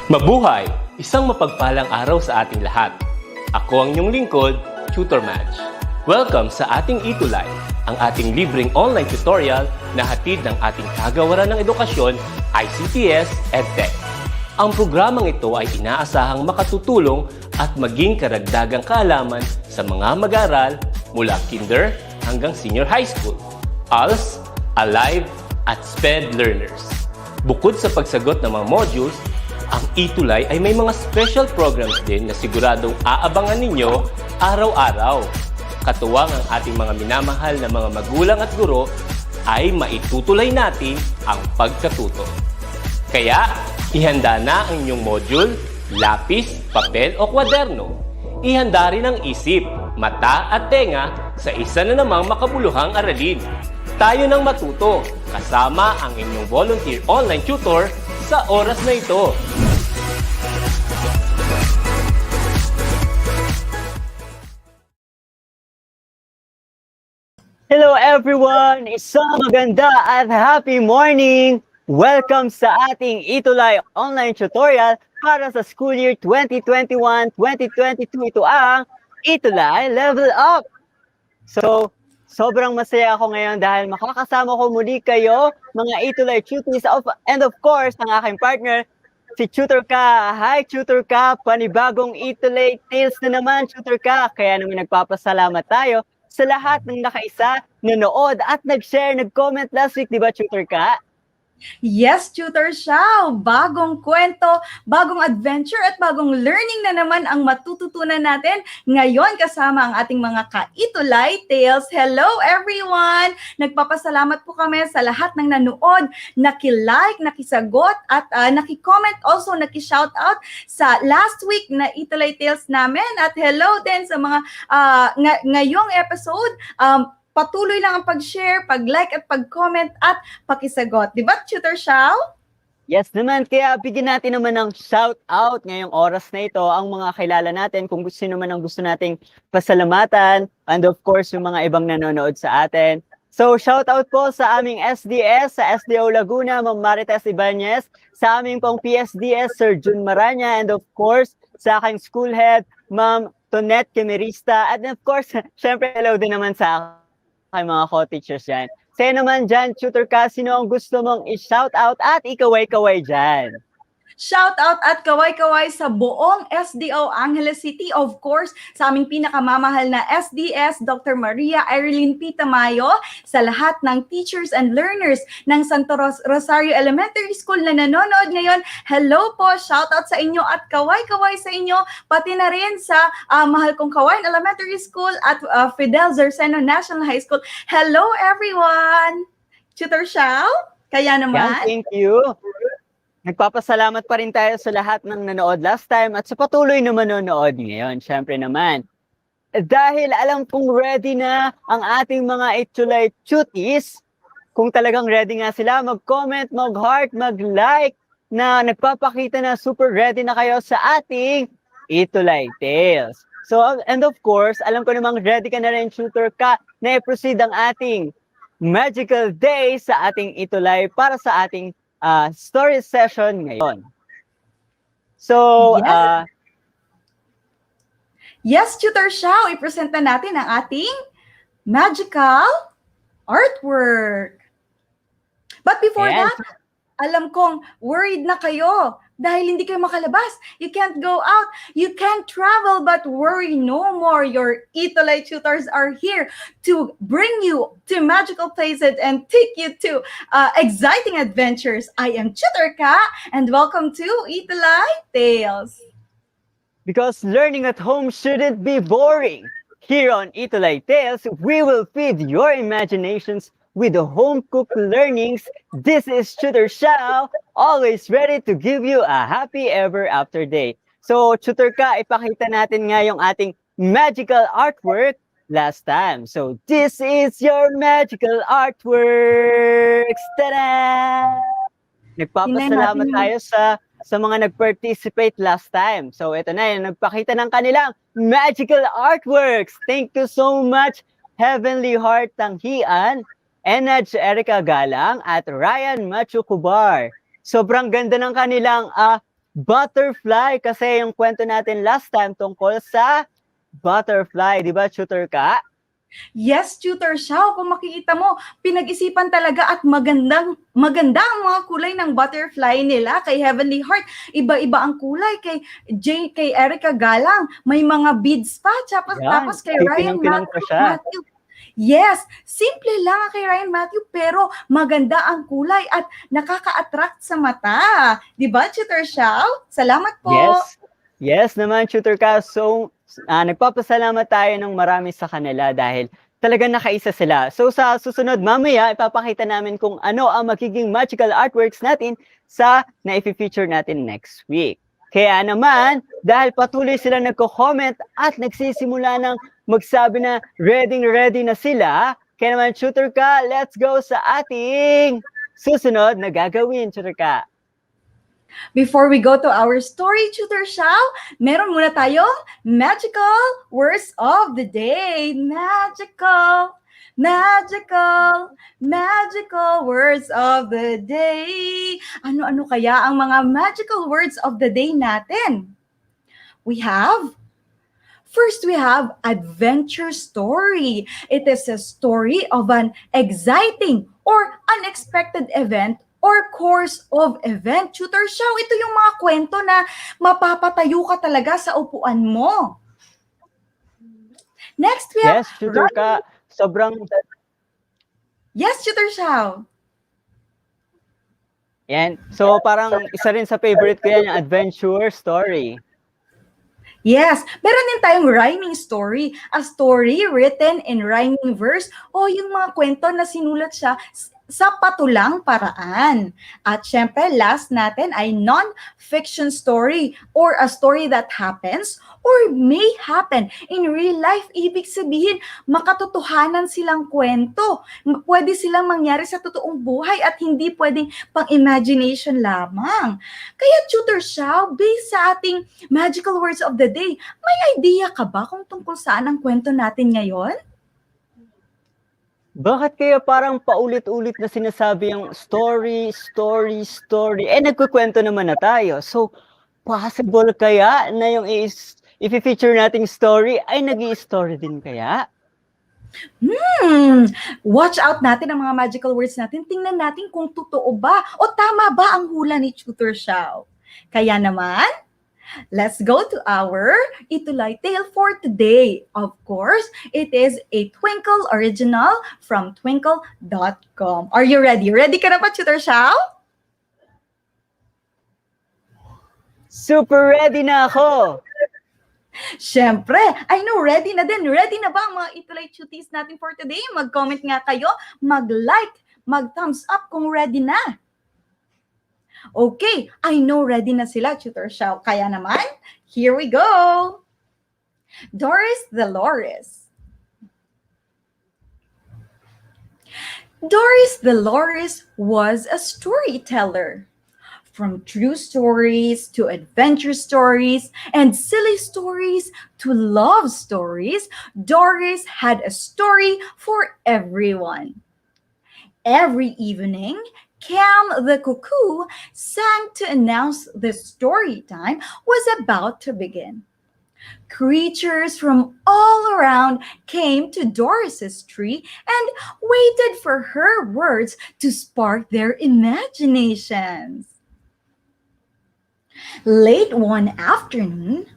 Mabuhay! Isang mapagpalang araw sa ating lahat. Ako ang inyong lingkod, Tutor Madge. Welcome sa ating ETULay, ang ating libreng online tutorial na hatid ng ating kagawaran ng edukasyon, ICTS EdTech. Ang programang ito ay inaasahang makatutulong at maging karagdagang kaalaman sa mga mag-aaral mula kinder hanggang senior high school, ALS, Alive, at SPED learners. Bukod sa pagsagot ng mga modules, ang ETULay ay may mga special programs din na siguradong aabangan ninyo araw-araw. Katuwang ang ating mga minamahal na mga magulang at guro ay maitutulay natin ang pagkatuto. Kaya, ihanda na ang inyong module, lapis, papel o kwaderno. Ihanda rin ang isip, mata at tenga sa isa na namang makabuluhang aralin. Tayo nang matuto kasama ang inyong volunteer online tutor sa oras na ito. Hello everyone! Isang maganda at happy morning! Welcome sa ating ETULay online tutorial para sa school year 2021-2022. Ito ang ETULay Level Up! So, sobrang masaya ako ngayon dahil makakasama ko muli kayo, mga ETULay tutees, and of course, ang aking partner, si Tutor Ka. Hi, Tutor Ka! Panibagong ETULay Tales na naman, Tutor Ka! Kaya naman nagpapasalamat tayo sa lahat ng nakaisa, nanood at nag-share, nag-comment last week, di ba, Tutor Ka? Yes, Tutor Shao! Bagong kwento, bagong adventure at bagong learning na naman ang matututunan natin ngayon kasama ang ating mga ka-ETULay Tales. Hello everyone! Nagpapasalamat po kami sa lahat ng nanood, naki-like, nakisagot at naki-comment, also naki-shoutout sa last week na ETULay Tales namin. At hello din sa mga ngayong episode. Patuloy lang ang pag-share, pag-like at pag-comment at pakisagot. Di ba, Tutor Shao? Yes naman, kaya bigyan natin naman ng shout-out ngayong oras na ito ang mga kilala natin kung gusto naman ang gusto nating pasalamatan and of course yung mga ibang nanonood sa atin. So shout-out po sa aming SDS, sa SDO Laguna, Ma'am Marites Ibanez, sa aming pong PSDS, Sir Jun Maranya, and of course sa aking school head, Ma'am Tonette Kemerista, and of course, syempre hello din naman sa kay mga co-teachers dyan. Sa'yo naman dyan, Tutor Ka, sino ang gusto mong i-shoutout at ikaway-kaway dyan? Shoutout at kaway-kaway sa buong SDO Angeles City. Of course, sa aming pinakamamahal na SDS, Dr. Maria Irene P. Tamayo, sa lahat ng teachers and learners ng Santo Rosario Elementary School na nanonood ngayon. Hello po, shoutout sa inyo at kaway-kaway sa inyo, pati na rin sa mahal kong Kawayan Elementary School at Fidel Zerseno National High School. Hello everyone! Tutor Shao, kaya naman. Thank you. Nagpapasalamat pa rin tayo sa lahat ng nanood last time at sa patuloy na manonood ngayon, syempre naman. Dahil alam kong ready na ang ating mga ETULay tutees, kung talagang ready nga sila, mag-comment, mag-heart, mag-like, na nagpapakita na super ready na kayo sa ating ETULay Tales. So, and of course, alam ko namang ready ka na rin, Tutor Ka, na i-proceed ang ating magical day sa ating ETULay para sa ating story session ngayon. So, yes, Tutor Shao, i-present na natin ang ating magical artwork. But before that, alam kong worried na kayo dahil hindi kayo makalabas. You can't go out. You can't travel, but worry no more. Your ETULay tutors are here to bring you to magical places and take you to exciting adventures. I am Tutor Ka, and welcome to ETULay Tales. Because learning at home shouldn't be boring. Here on ETULay Tales, we will feed your imaginations with the home-cooked learnings. This is Tutor Shao, always ready to give you a happy ever after day. So, Tutor Ka, ipakita natin nga yung ating magical artwork last time. So, this is your magical artwork! Ta-da! Nagpapasalamat tayo sa mga nag-participate last time. So, ito na yung nagpakita ng kanilang magical artworks. Thank you so much, Heavenly Heart Tanghian, Enaj Erica Galang at Ryan Machu Kubar. Sobrang ganda ng kanilang butterfly. Kasi yung kwento natin last time tungkol sa butterfly. Di ba, tutor ka? Yes, Tutor Shao, kung makikita mo, pinag-isipan talaga at maganda ang mga kulay ng butterfly nila kay Heavenly Heart. Iba-iba ang kulay kay Erica Galang, may mga beads pa, Yan. tapos kay Ay, Ryan pinang-pinang pa siya. Matthew. Yes, simple lang ang kay Ryan Matthew pero maganda ang kulay at nakaka-attract sa mata. 'Di ba, Tutor Shao? Salamat po. Yes. Yes naman, tutor ka. So, nagpapasalamat tayo ng marami sa kanila dahil talagang nakaisa sila. So, sa susunod, mamaya, ipapakita namin kung ano ang magiging magical artworks natin sa na-feature natin next week. Kaya naman, dahil patuloy sila nagko-comment at nagsisimula ng magsabi na ready na sila, kaya naman, tutor ka, let's go sa ating susunod na gagawin, tutor ka. Before we go to our story, Tutor Shao, meron muna tayong magical words of the day. Magical words of the day. Ano-ano kaya ang mga magical words of the day natin? First, we have adventure story. It is a story of an exciting or unexpected event or course of event. Tutor Shao, ito yung mga kwento na mapapatayo ka talaga sa upuan mo. Next, we have... Yes, tutor ka. Sobrang... Yes, Tutor Shao. Yan. So, parang isa rin sa favorite ko yan, yung adventure story. Yes, meron din tayong rhyming story. A story written in rhyming verse o yung mga kwento na sinulat siya sa patulang paraan. At syempre, last natin ay non-fiction story or a story that happens or may happen in real life. Ibig sabihin, makatotohanan silang kwento. Pwede silang mangyari sa totoong buhay at hindi pwedeng pang-imagination lamang. Kaya, Tutor Shao, based sa ating magical words of the day, may idea ka ba kung tungkol saan ang kwento natin ngayon? Bakit kaya parang paulit-ulit na sinasabi yung story? Eh, nagkukwento naman na tayo. So, possible kaya na yung i-feature nating story ay nag-i-story din kaya? Watch out natin ang mga magical words natin. Tingnan natin kung totoo ba o tama ba ang hula ni Tutor Shao. Kaya naman, let's go to our ETULay tale for today. Of course, it is a Twinkle original from twinkle.com. Are you ready? Ready ka na ba, Tutor Shao? Super ready na ako! Siyempre, I know, ready na din. Ready na ba ang mga ETULay cuties natin for today? Mag-comment nga kayo, mag-like, mag-thumbs up kung ready na. Okay, I know ready na sila, Tutor Shao. Kaya naman, here we go. Doris the Loris. Doris the Loris was a storyteller. From true stories to adventure stories and silly stories to love stories, Doris had a story for everyone. Every evening, Cam the cuckoo sang to announce the story time was about to begin. Creatures from all around came to Doris's tree and waited for her words to spark their imaginations. Late one afternoon,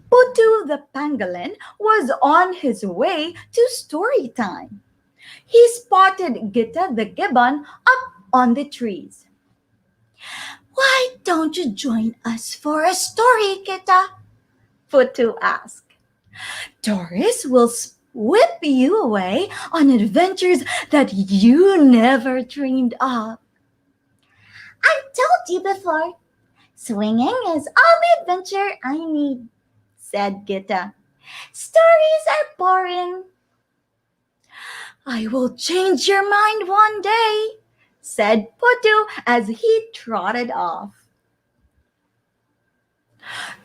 Putu the pangolin was on his way to story time. He spotted Gita the gibbon up on the trees. "Why don't you join us for a story, Gita?" Putu asked. "Doris will whip you away on adventures that you never dreamed of." "I told you before, swinging is all the adventure I need," said Gita. "Stories are boring." "I will change your mind one day," said Putu as he trotted off.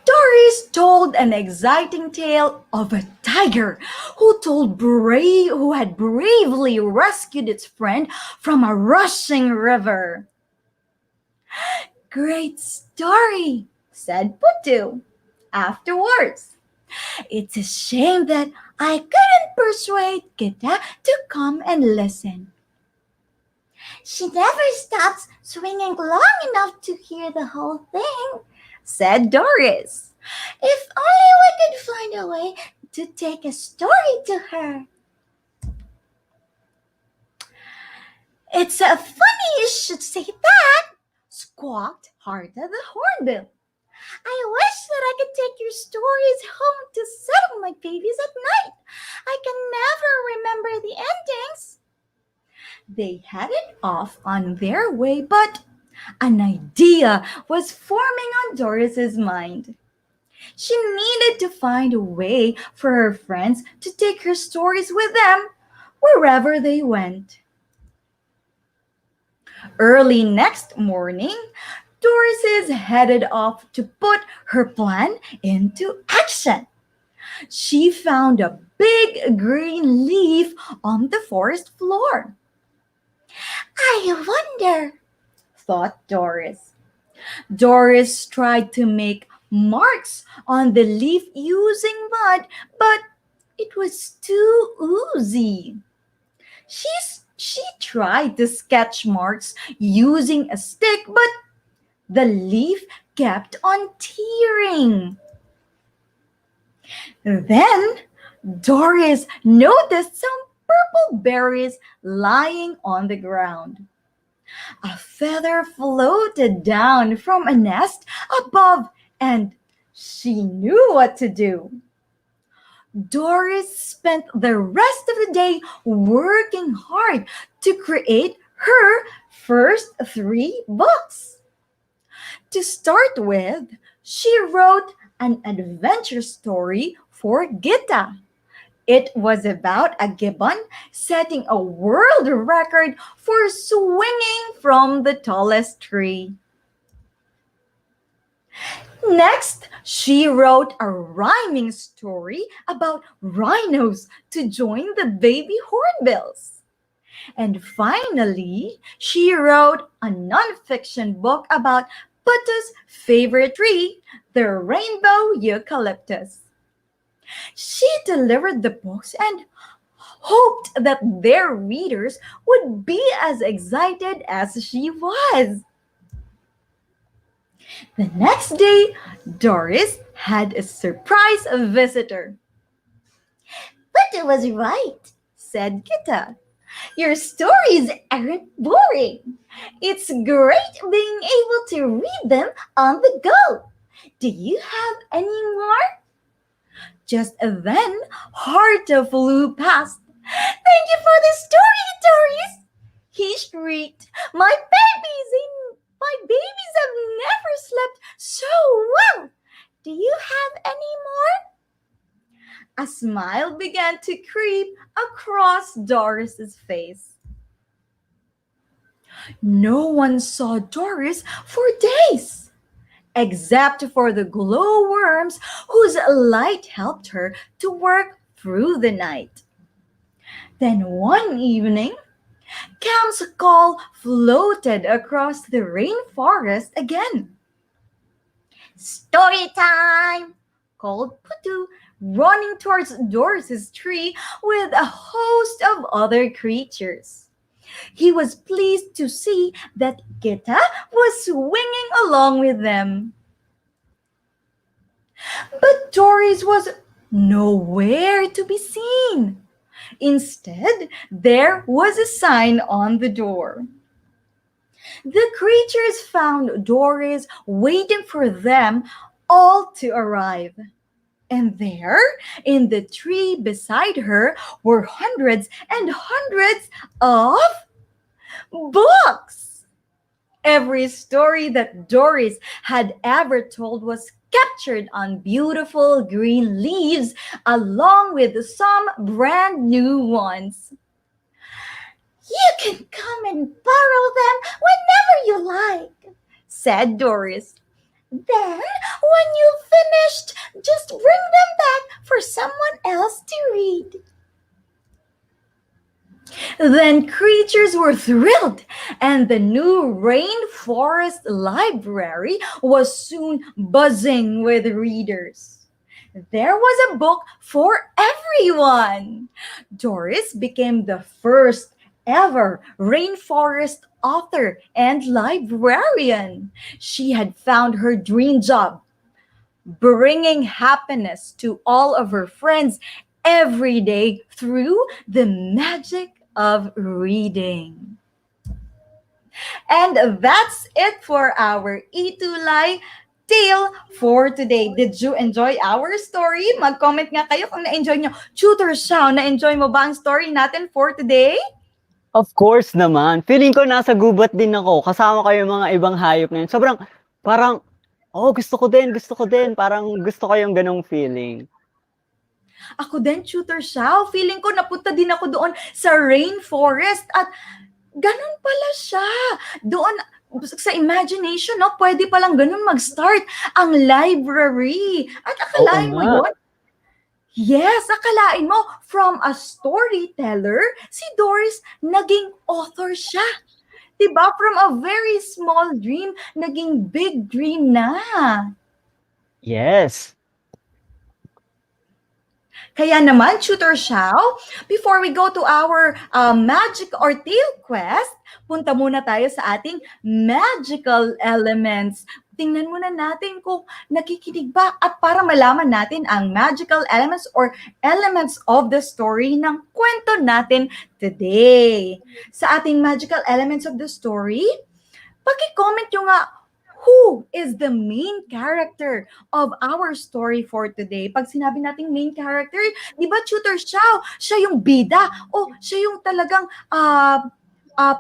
Doris told an exciting tale of a tiger who had bravely rescued its friend from a rushing river. "Great story," said Putu afterwards. It's a shame that I couldn't persuade Gita to come and listen. She never stops swinging long enough to hear the whole thing, said Doris. If only we could find a way to take a story to her. It's funny you should say that, squawked Harta the Hornbill. I wish that I could take your stories home to settle my babies at night. I can never remember the endings. They headed off on their way, but an idea was forming on Doris's mind. She needed to find a way for her friends to take her stories with them wherever they went. Early next morning, Doris is headed off to put her plan into action. She found a big green leaf on the forest floor. I wonder, thought Doris. Doris tried to make marks on the leaf using mud, but it was too oozy. She tried to sketch marks using a stick, but the leaf kept on tearing. Then Doris noticed some purple berries lying on the ground. A feather floated down from a nest above, and she knew what to do. Doris spent the rest of the day working hard to create her first 3 books. To start with, she wrote an adventure story for Gita. It was about a gibbon setting a world record for swinging from the tallest tree. Next, she wrote a rhyming story about rhinos to join the baby hornbills. And finally, she wrote a nonfiction book about Putu's favorite tree, the rainbow eucalyptus. She delivered the books and hoped that their readers would be as excited as she was. The next day, Doris had a surprise visitor. Putu was right, said Gita. Your stories aren't boring. It's great being able to read them on the go. Do you have any more? Just then, Harta flew past. Thank you for the story, Doris, he shrieked. My babies have never slept so well. Do you have any more? A smile began to creep across Doris's face. No one saw Doris for days, except for the glowworms whose light helped her to work through the night. Then one evening, Cam's call floated across the rainforest again. Story time, called Putu, running towards Doris's tree with a host of other creatures. He was pleased to see that Gita was swinging along with them. But Doris was nowhere to be seen. Instead, there was a sign on the door. The creatures found Doris waiting for them all to arrive. And there, in the tree beside her, were hundreds and hundreds of books. Every story that Doris had ever told was captured on beautiful green leaves, along with some brand new ones. You can come and borrow them whenever you like, said Doris. Then, when you've finished, just bring them back for someone else to read. Then creatures were thrilled, and the new rainforest library was soon buzzing with readers. There was a book for everyone. Doris became the first ever rainforest author and librarian. She had found her dream job, bringing happiness to all of her friends every day through the magic of reading. And that's it for our ETULay tale for today. Did you enjoy our story? Mag-comment nga kayo kung na-enjoy nyo. Tutor Shao, na-enjoy mo ba ang story natin for today? Of course naman. Feeling ko nasa gubat din ako. Kasama kayo yung mga ibang hayop na yun. Sobrang, parang, gusto ko din. Parang gusto ko yung ganong feeling. Ako din, Tutor Shao. Feeling ko napunta din ako doon sa rainforest at ganun pala siya. Doon, sa imagination, no, pwede palang ganun mag-start ang library. At akalain mo nga. yun? Yes, akalain mo, from a storyteller, si Doris naging author siya. Diba? From a very small dream, naging big dream na. Yes. Kaya naman, Tutor Shao, before we go to our magic or tale quest, punta muna tayo sa ating magical elements. Tingnan muna natin kung nakikinig ba at para malaman natin ang magical elements or elements of the story ng kwento natin today. Sa ating magical elements of the story, paki-comment nyo nga who is the main character of our story for today. Pag sinabi nating main character, di ba, Tutor Shao, siya yung bida o siya yung talagang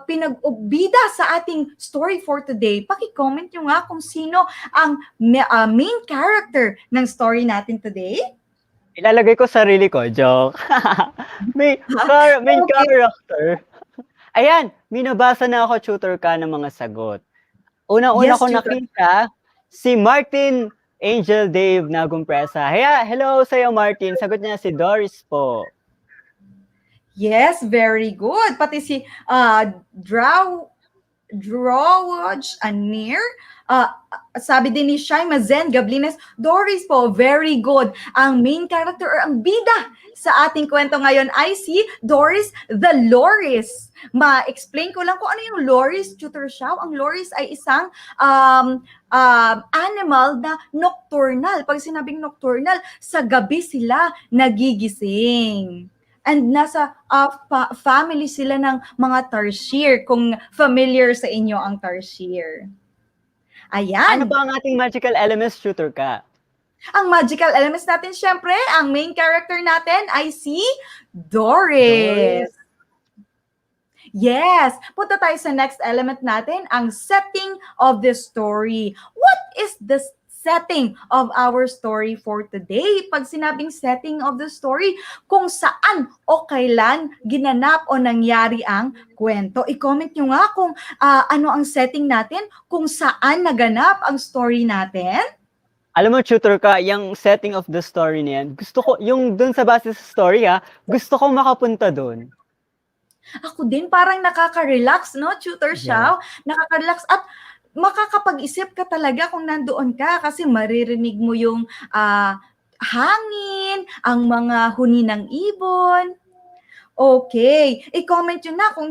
pinag-bida sa ating story for today. Paki-comment nyo nga kung sino ang main character ng story natin today. Ilalagay ko sarili ko. Joke. main Okay. character. Ayan, minabasa na ako, Tutor ka, ng mga sagot. Una-una Yes, ko Tutor. nakita si Martin Angel Dave Nagumpresa. Hello sa'yo, Martin. Sagot niya si Doris po. Yes, very good. Pati si Drawaj Anir, sabi din ni Shai Mazen Gablines, Doris po, very good. Ang main character or ang bida sa ating kwento ngayon ay si Doris the Loris. Ma-explain ko lang kung ano yung Loris, Tutor Shao. Ang Loris ay isang animal na nocturnal. Pag sinabing nocturnal, sa gabi sila nagigising. And nasa family sila ng mga tarsier, kung familiar sa inyo ang tarsier. Ayan. Ano ba ang ating magical elements, Tutor ka? Ang magical elements natin, syempre, ang main character natin ay si Doris. Yes. Punta tayo sa next element natin, ang setting of the story. What is the setting of our story for today? Pag sinabing setting of the story, kung saan o kailan ginanap o nangyari ang kwento. I-comment nyo nga kung ano ang setting natin, kung saan naganap ang story natin. Alam mo, Tutor ka, yung setting of the story na yan, gusto ko, yung dun sa base sa story gusto ko makapunta dun. Ako din, parang nakaka-relax, no, Tutor Shao? Nakaka-relax at makakapag-isip ka talaga kung nandoon ka kasi maririnig mo yung hangin, ang mga huni ng ibon. Okay, i-comment nyo na kung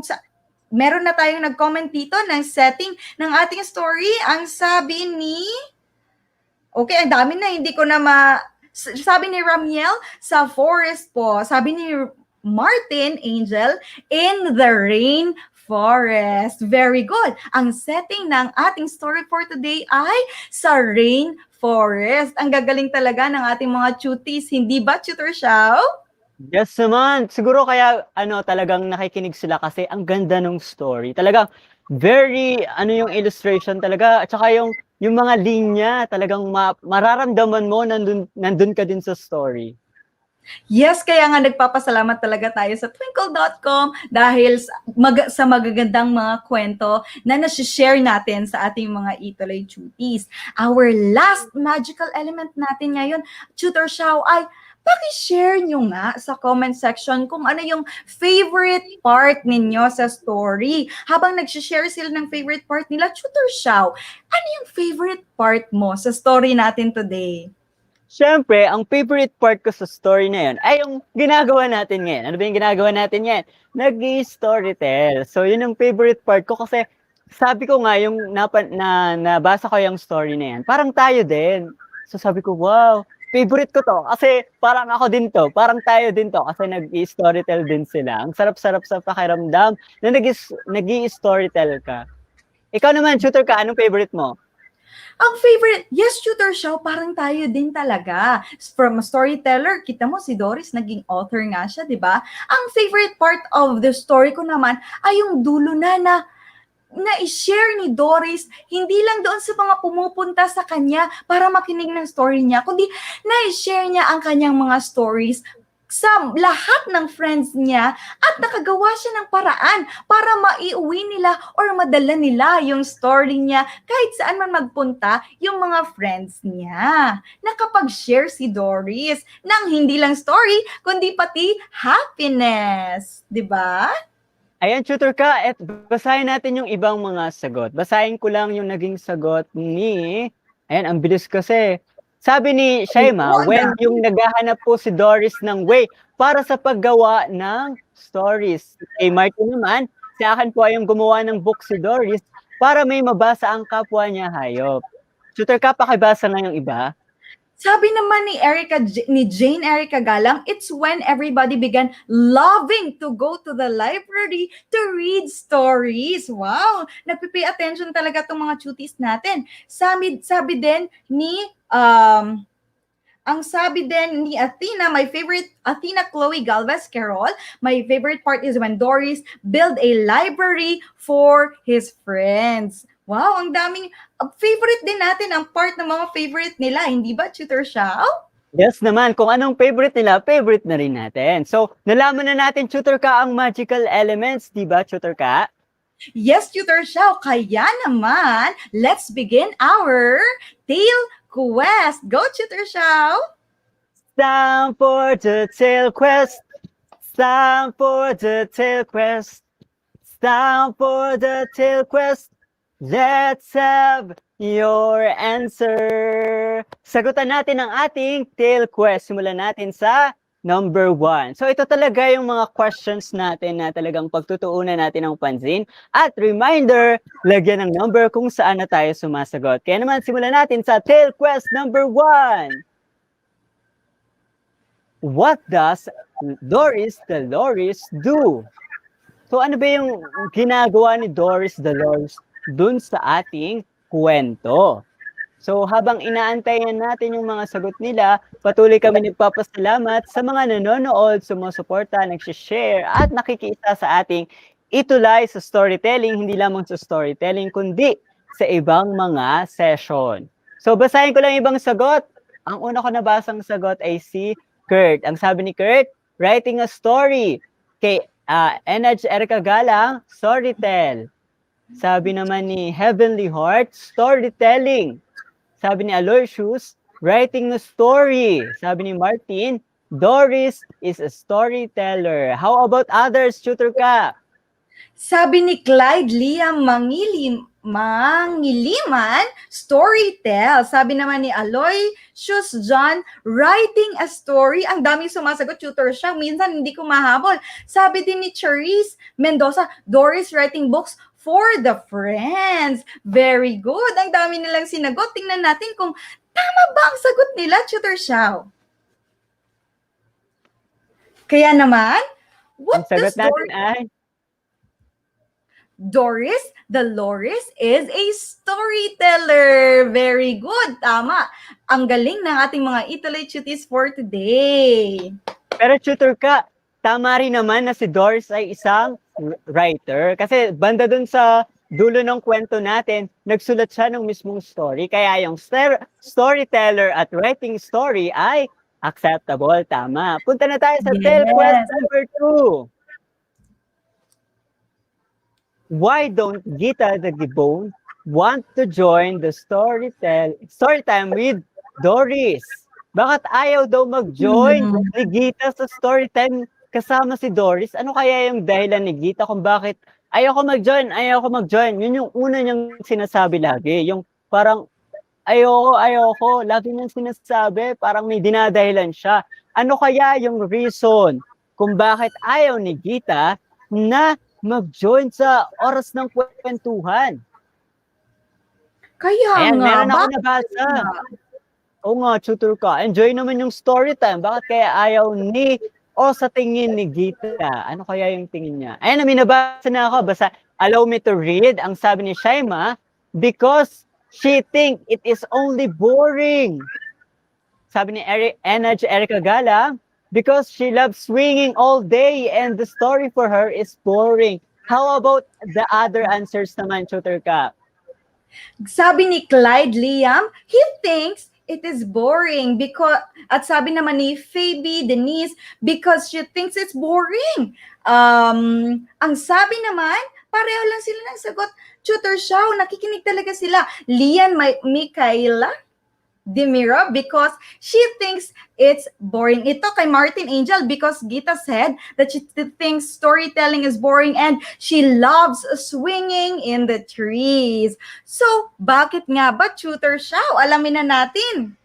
meron na tayong nag-comment dito ng setting ng ating story. Ang sabi ni... Okay, ang dami na, hindi ko na sabi ni Ramiel, sa forest po. Sabi ni Martin Angel, in the rainforest. Very good. Ang setting ng ating story for today ay sa rainforest. Ang gagaling talaga ng ating mga cuties, hindi ba, Tutor Shao? Yes naman. Siguro kaya talagang nakikinig sila kasi ang ganda ng story. Talagang very yung illustration talaga at saka yung mga linya talagang mararamdaman mo nandun ka din sa story. Yes, kaya nga nagpapasalamat talaga tayo sa twinkle.com dahil sa magagandang mga kwento na nasi-share natin sa ating mga ETULay cuties. Our last magical element natin ngayon, Tutor Shao, ay paki-share nyo nga sa comment section kung ano yung favorite part ninyo sa story. Habang nag-share sila ng favorite part nila, Tutor Shao, ano yung favorite part mo sa story natin today? Siyempre, ang favorite part ko sa story na yun ay yung ginagawa natin ngayon. Ano ba yung ginagawa natin ngayon? Nag-i-storytell. So, yun yung favorite part ko kasi sabi ko nga, yung nabasa ko yung story na yan, parang tayo din. So, sabi ko, wow, favorite ko to. Kasi parang ako din to. Parang tayo din to. Kasi nag-i-storytell din sila. Ang sarap-sarap sa pakiramdam na nag-i-storytell ka. Ikaw naman, shooter ka, anong favorite mo? Ang favorite, yes, Tutor Shao, parang tayo din talaga. From a storyteller, kita mo si Doris, naging author nga siya, di ba? Ang favorite part of the story ko naman ay yung dulo na i-share ni Doris, hindi lang doon sa mga pumupunta sa kanya para makinig ng story niya, kundi na-share niya ang kanyang mga stories sa lahat ng friends niya at nakagawa siya ng paraan para maiuwi nila or madala nila yung story niya kahit saan man magpunta yung mga friends niya. Nakapag-share si Doris ng hindi lang story, kundi pati happiness. 'Di ba? Ayan, tutor ka, at basahin natin yung ibang mga sagot. Basahin ko lang yung naging sagot ni, ayan, ang bilis kasi. Sabi ni Shaima, when yung naghahanap po si Doris ng way para sa paggawa ng stories. Kay Martin naman, sa akin po ay yung gumawa ng book si Doris para may mabasa ang kapwa niya hayop. Tutor ka, pakibasa na yung iba. Sabi naman ni Jane Erica Galang, it's when everybody began loving to go to the library to read stories. Wow! Nagpipay attention talaga itong mga cuties natin. Sabi din ni, ang sabi din ni Athena, my favorite, Athena Chloe Galvez Carol, my favorite part is when Doris build a library for his friends. Wow, ang daming favorite din natin ang part ng mga favorite nila, hindi ba, Tutor Shao? Yes naman, kung anong favorite nila, favorite na rin natin. So, nalaman na natin, tutor ka, ang magical elements, di ba, tutor ka? Yes, Tutor Shao, kaya naman, let's begin our tale quest. Go, Tutor Shao! Time for the tale quest. Time for the tale quest. Time for the tale quest. Let's have your answer. Sagutan natin ang ating tale quest. Simulan natin sa number 1. So ito talaga yung mga questions natin na talagang pagtutuunan natin ng pansin. At reminder, lagyan ng number kung saan na tayo sumasagot. Kaya naman simulan natin sa tale quest number 1. What does Doris Dolores do? So ano ba yung ginagawa ni Doris Dolores dun sa ating kwento? So habang inaantayan natin yung mga sagot nila, patuloy kami nagpapasalamat sa mga nanonood, sumusuporta, nagsishare at nakikiisa sa ating ETULay sa storytelling, hindi lamang sa storytelling kundi sa ibang mga session. So basahin ko lang ibang sagot. Ang una ko nabasang sagot ay si Kurt. Ang sabi ni Kurt, writing a story. Kay NH Erica Galang, storytell. Sabi naman ni Heavenly Heart, storytelling. Sabi ni Aloysius, writing a story. Sabi ni Martin, Doris is a storyteller. How about others, tutor ka? Sabi ni Clyde Liam Mangiliman, storytell. Sabi naman ni Aloysius John, writing a story. Ang daming sumasagot, tutor siya. Minsan hindi ko mahabol. Sabi din ni Charisse Mendoza, Doris writing books for the friends. Very good. Ang dami nilang sinagot. Tingnan natin kung tama ba ang sagot nila, Tutor Shao. Kaya naman, Ang sagot natin ay Doris Dolores is a storyteller. Very good. Tama. Ang galing ng ating mga ETULay cuties for today. Pero tutor ka, tama rin naman na si Doris ay isang writer. Kasi banda dun sa dulo ng kwento natin, nagsulat siya ng mismong story. Kaya yung storyteller at writing story ay acceptable. Tama. Punta na tayo sa tale quest number 2. Why don't Gita the Gibbon want to join the story time with Doris? Bakit ayaw daw mag-join Hmm. ni Gita sa story time kasama si Doris? Ano kaya yung dahilan ni Gita kung bakit ayaw ko mag-join, ayaw ko mag-join? Yun yung una niyang sinasabi lagi. Yung parang ayoko, ayoko. Lagi niyang sinasabi, parang may dinadahilan siya. Ano kaya yung reason kung bakit ayaw ni Gita na mag-join sa oras ng kwentuhan? Kaya Ayan, nga, meron ako bakit nabasa. kaya? Oo nga, tutor ka. Enjoy naman yung story time. Bakit kaya ayaw ni o sa tingin ni Gita? Ano kaya yung tingin niya? Ayan, may nabasa na ako. Basta, allow me to read. Ang sabi ni Shaima, because she think it is only boring. Sabi ni Erica Gala, because she loves swinging all day and the story for her is boring. How about the other answers naman, tutor ka? Sabi ni Clyde Liam, he thinks it is boring because, at sabi naman ni Phoebe Denise, because she thinks it's boring. Ang sabi naman, pareho lang sila ng sagot. Tutor Shaw, nakikinig talaga sila. Lian Michaela Demira, because she thinks it's boring. Ito kay Martin Angel, because Gita said that she thinks storytelling is boring and she loves swinging in the trees. So, bakit nga ba, Tutor Shaw? Alamin na natin.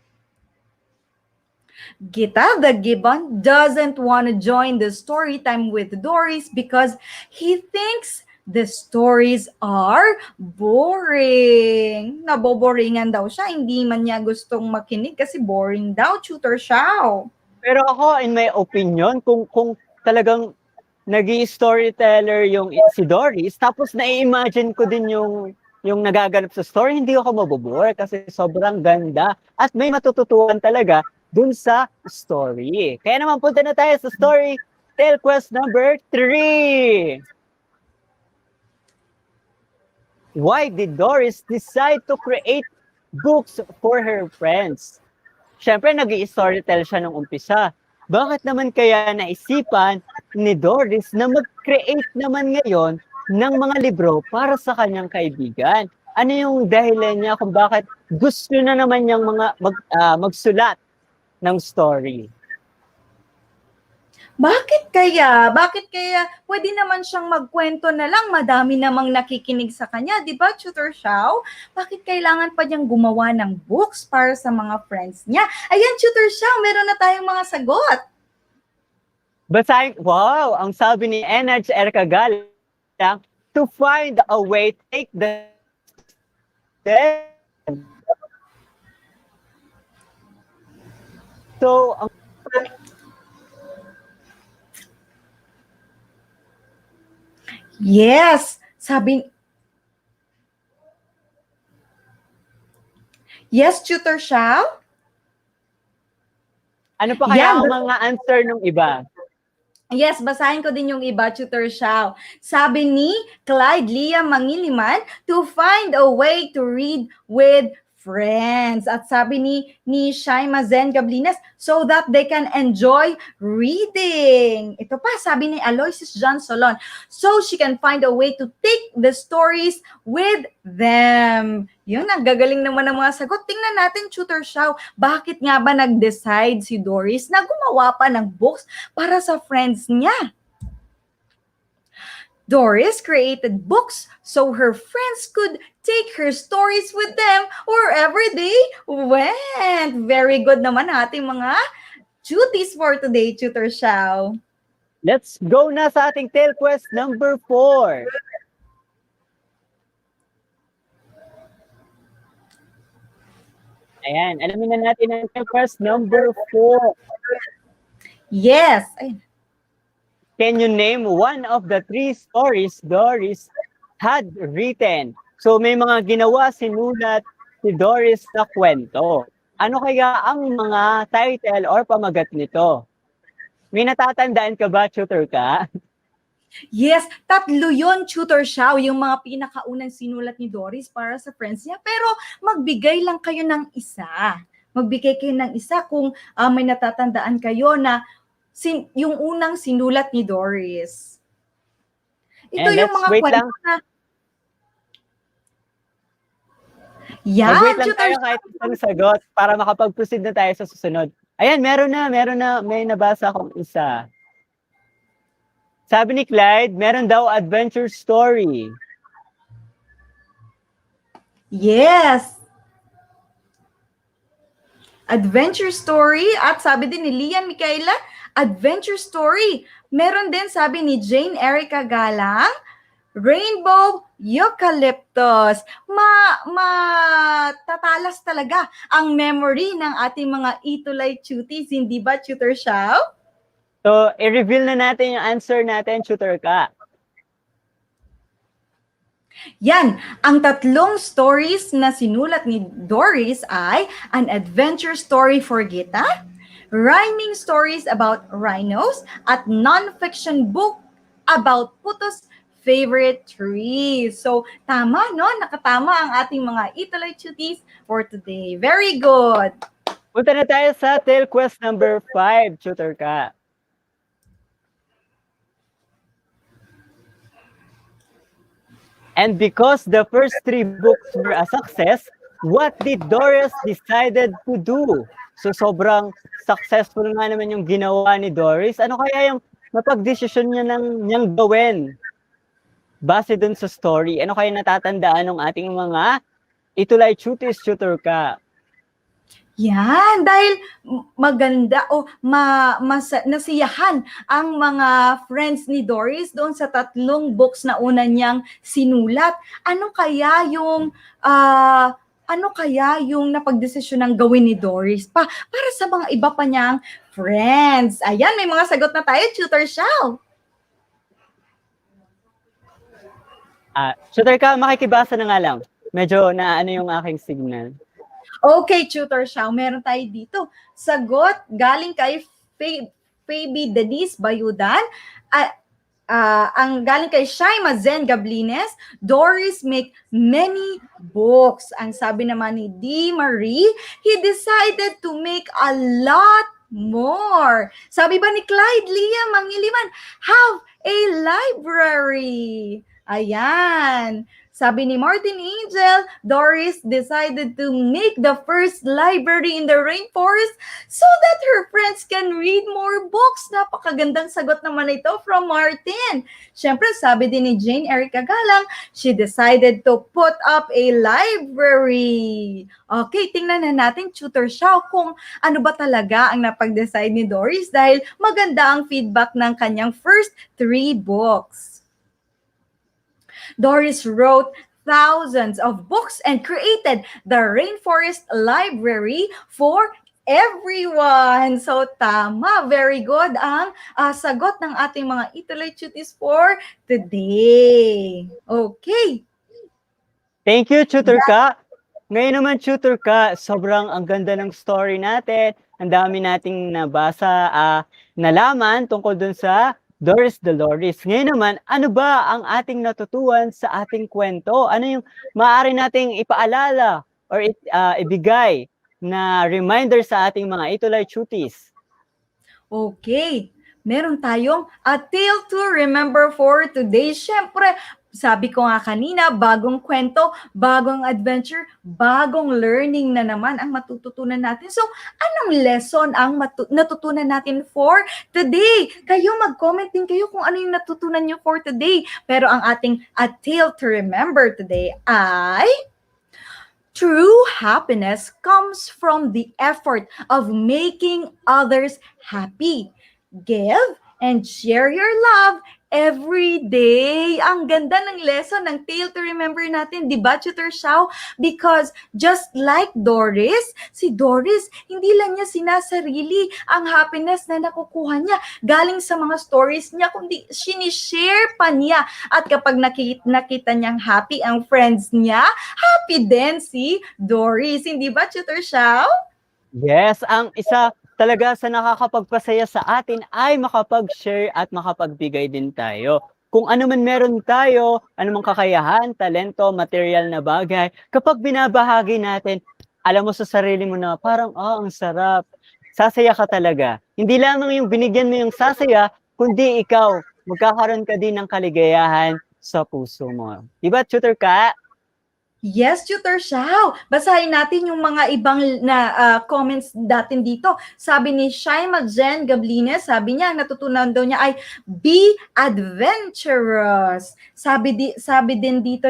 Gita the Gibbon doesn't want to join the story time with Doris because he thinks the stories are boring. Naboboringan daw siya. Hindi man niya gustong makinig kasi boring daw, Tutor Shaw. Pero ako, in my opinion, kung talagang nag-storyteller yung si Doris, tapos na-imagine ko din yung nagaganap sa story, hindi ako mabobore kasi sobrang ganda at may matututuan talaga dun sa story. Kaya naman punta na tayo sa story tell quest number 3. Why did Doris decide to create books for her friends? Siyempre, nag-i-storytell siya nung umpisa. Bakit naman kaya naisipan ni Doris na mag-create naman ngayon ng mga libro para sa kanyang kaibigan? Ano yung dahilan niya kung bakit gusto na naman niyang magsulat ng story? Bakit kaya? Bakit kaya pwede naman siyang magkwento na lang? Madami namang nakikinig sa kanya, di ba, Tutor Shaw? Bakit kailangan pa niyang gumawa ng books para sa mga friends niya? Ayan, Tutor Shaw, meron na tayong mga sagot. Basahin, wow! Ang sabi ni NH Erica Gala, to find a way to take the So, ang Yes, sabi... Yes, Tutor Shaw? ano pa kaya Yan, ang mga answer ng iba? yes, basahin ko din yung iba, Tutor Shaw. Sabi ni Clyde Liam Mangiliman, to find a way to read with friends. At sabi ni Shaima Zen Gablines, so that they can enjoy reading. Ito pa, sabi ni Aloysius John Solon, so she can find a way to take the stories with them. Yun, ang gagaling naman ng mga sagot. Tingnan natin, Tutor Shaw, bakit nga ba nag-decide si Doris na gumawa pa ng books para sa friends niya? Doris created books so her friends could take her stories with them wherever they went. Very good naman ating mga duties for today, Tutor Shaw. Let's go na sa ating tale quest number 4. Ayan, alamin na natin ang tale quest number 4. Yes. Ay, Can you name one of the 3 stories Doris had written? So may mga ginawa, sinulat si Doris na kwento. Ano kaya ang mga title or pamagat nito? May natatandaan ka ba, tutor ka? yes, tatlo yon, Tutor Shaw, yung mga pinakaunang sinulat ni Doris para sa friends niya. Pero magbigay lang kayo ng isa. Magbigay kayo ng isa kung may natatandaan kayo na yung unang sinulat ni Doris. Ito And yung let's mga wait kwento lang. na... Mag-wait Yan, lang Tutor tayo kahit isang sagot para makapag-proceed na tayo sa susunod. Ayan, meron na, may nabasa akong isa. Sabi ni Clyde, meron daw adventure story. Yes. Adventure story at sabi din ni Lian Micaela, adventure story. Meron din sabi ni Jane Erica Galang, rainbow eucalyptus. Matatalas talaga ang memory ng ating mga ETULay cuties, hindi ba, Tutor Shao? So, i-reveal na natin yung answer natin, Tutor Ka. Yan, ang tatlong stories na sinulat ni Doris ay An Adventure Story for Gita, Rhyming Stories about Rhinos, at Non-Fiction Book about Puto's Favorite Tree. So, tama, no? Nakatama ang ating mga ETULay cuties for today. Very good. Punta na tayo sa tale quest number 5, Tutor Ka. And because the first 3 books were a success, what did Doris decided to do? So sobrang successful nga naman yung ginawa ni Doris. Ano kaya yung mapag-desisyon niyang gawin? Base dun sa story, ano kaya natatandaan ng ating mga ETULay cuties, Tutor Ka? Yan, dahil maganda o nasiyahan ang mga friends ni Doris doon sa 3 books na una niyang sinulat. Ano kaya yung napagdesisyon ng gawin ni Doris para sa mga iba pa niyang friends? Ayan, may mga sagot na tayo, Tutor Shao. Tutor Ka, makikibasa na nga lang. Medyo naano yung aking signal. Okay, Tutor Shao, meron tayo dito. Sagot galing kay Fabi Denise Bayudan. Ang galing kay Shaima Zen Gablines, Doris make many books. Ang sabi naman ni D. Marie, he decided to make a lot more. Sabi ba ni Clyde Liam Mangiliman, have a library. Ayan. Sabi ni Martin Angel, Doris decided to make the first library in the rainforest so that her friends can read more books. Napakagandang sagot naman ito from Martin. Siyempre, sabi din ni Jane Erica Galang, she decided to put up a library. Okay, tingnan na natin, Tutor Shao, kung ano ba talaga ang napag-decide ni Doris dahil maganda ang feedback ng kanyang first 3 books. Doris wrote thousands of books and created the Rainforest Library for everyone. So, tama. Very good ang sagot ng ating mga ETULay cuties for today. Okay. Thank you, Tutor Ka. Ngayon naman, Tutor Ka, sobrang ang ganda ng story natin. Ang dami nating nabasa, nalaman tungkol dun sa Doris Dolores. Ngayon naman, ano ba ang ating natutuhan sa ating kwento? Ano yung maaari nating ipaalala or ibigay na reminder sa ating mga ETULay cuties? Okay. Meron tayong a tale to remember for today. Siyempre, sabi ko nga kanina, bagong kwento, bagong adventure, bagong learning na naman ang matututunan natin. So, anong lesson ang natutunan natin for today? Kayo, mag-comment din kayo kung ano yung natutunan nyo for today. Pero ang ating a tale to remember today ay true happiness comes from the effort of making others happy. Give and share your love every day. Ang ganda ng lesson, ng tale to remember natin, di ba, Tutor Shao? Because just like Doris, si Doris, hindi lang niya sinasarili ang happiness na nakukuha niya galing sa mga stories niya, kundi sinishare pa niya. At kapag nakita niyang happy ang friends niya, happy din si Doris. Hindi ba, Tutor Shao? Yes, ang isa talaga sa nakakapagpasaya sa atin ay makapag-share at makapagbigay din tayo. Kung ano man meron tayo, anumang kakayahan, talento, material na bagay, kapag binabahagi natin, alam mo sa sarili mo na parang, ang sarap. Sasaya ka talaga. Hindi lamang yung binigyan mo yung sasaya, kundi ikaw, magkakaroon ka din ng kaligayahan sa puso mo. Diba, Tutor Ka? Yes, Tutor Shao. Basahin natin yung mga ibang comments natin dito. Sabi ni Shaima Jen Gablines, sabi niya, ang natutunan daw niya ay be adventurous. Sabi din dito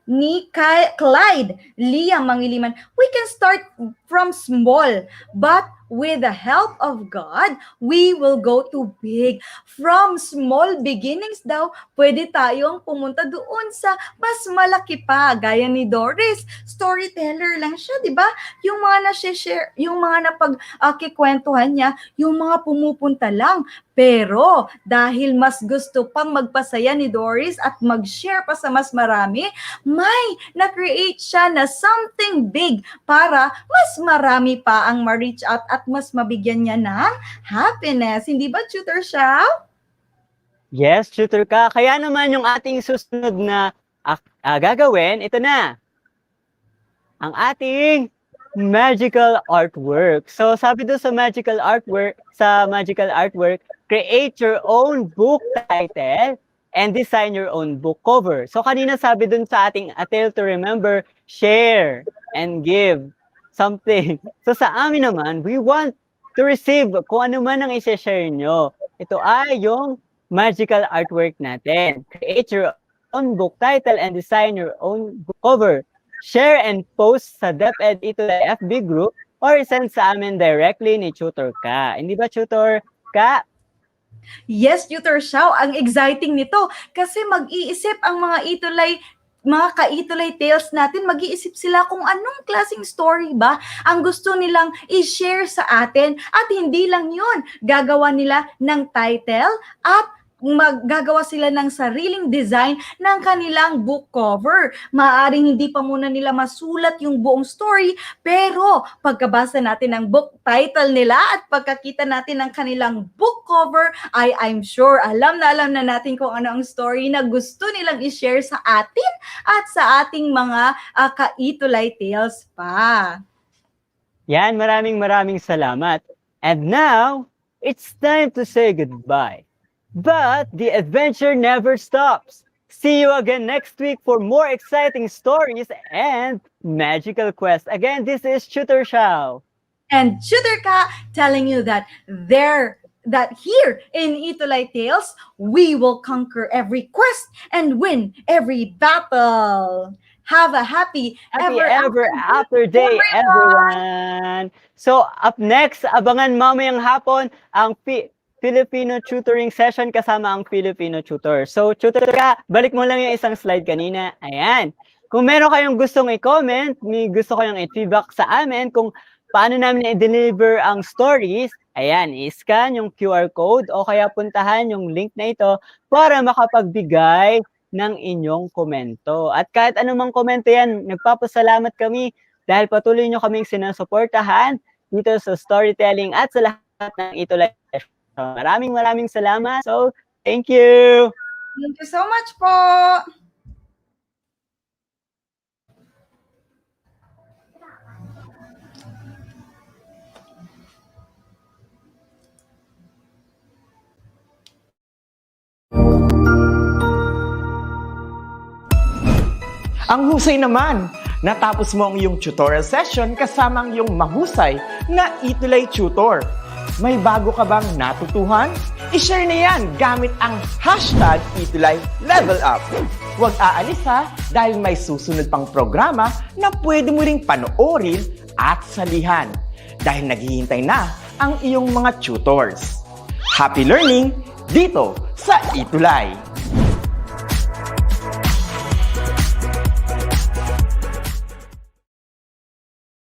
ni Clyde Leah Mangiliman, we can start from small, but with the help of God, we will go to big. From small beginnings daw, pwede tayong pumunta doon sa mas malaki pa. Gaya ni Doris, storyteller lang siya, di ba? Yung mga na-share, yung mga napagkikwentuhan niya, yung mga pumupunta lang. Pero dahil mas gusto pang magpasaya ni Doris at mag-share pa sa mas marami, may na-create siya na something big para mas marami pa ang ma-reach out at mas mabigyan niya ng happiness. Hindi ba, Tutor Shao? Yes, Tutor ka. Kaya naman yung ating susunod na gagawin, ito na. Ang ating magical artwork. So sabi doon sa magical artwork, create your own book title and design your own book cover. So kanina sabi doon sa ating A Tale to Remember, share and give something. So sa amin naman, we want to receive kung ano man ang i-share nyo. Ito ay yung magical artwork natin. Create your own book title and design your own book cover. Share and post sa DepEd ETULay FB group or send sa amin directly ni Tutor ka. Hindi ba, Tutor ka? Yes, Tutor Shao, ang exciting nito kasi mag-iisip ang mga ka-ETULay tales natin, mag-iisip sila kung anong klaseng story ba ang gusto nilang i-share sa atin. At hindi lang yun, gagawa nila ng title at maggagawa sila ng sariling design ng kanilang book cover. Maaaring hindi pa muna nila masulat yung buong story, pero pagkabasa natin ng book title nila at pagkakita natin ng kanilang book cover, ay I'm sure alam na natin kung ano ang story na gusto nilang i-share sa atin at sa ating mga ka-ETULay tales pa. Yan, maraming salamat. And now, it's time to say goodbye. But the adventure never stops. See you again next week for more exciting stories and magical quests. Again, this is Tutor Shao. And Tutor Ka telling you that here in ETULay Tales, we will conquer every quest and win every battle. Have a happy ever after day, everyone. So, up next, abangan mamayang hapon ang Filipino tutoring session kasama ang Filipino tutor. So, Tutor ka, balik mo lang yung isang slide kanina. Ayan. Kung meron kayong gustong i-comment, may gusto kayong i-feedback sa amin kung paano namin i-deliver ang stories, ayan, i-scan yung QR code o kaya puntahan yung link na ito para makapagbigay ng inyong komento. At kahit anumang komento yan, nagpapasalamat kami dahil patuloy nyo kaming sinusuportahan dito sa storytelling at sa lahat ng ETULay. Maraming salamat. So, thank you. Thank you so much po. Ang husay naman! Natapos mo ang iyong tutorial session kasama ang iyong mahusay na ETULay tutor. May bago ka bang natutuhan? I-share na yan gamit ang hashtag ETULay Level Up. Huwag aalis ha, dahil may susunod pang programa na pwede mo ring panoorin at salihan. Dahil naghihintay na ang iyong mga tutors. Happy learning dito sa ETULay!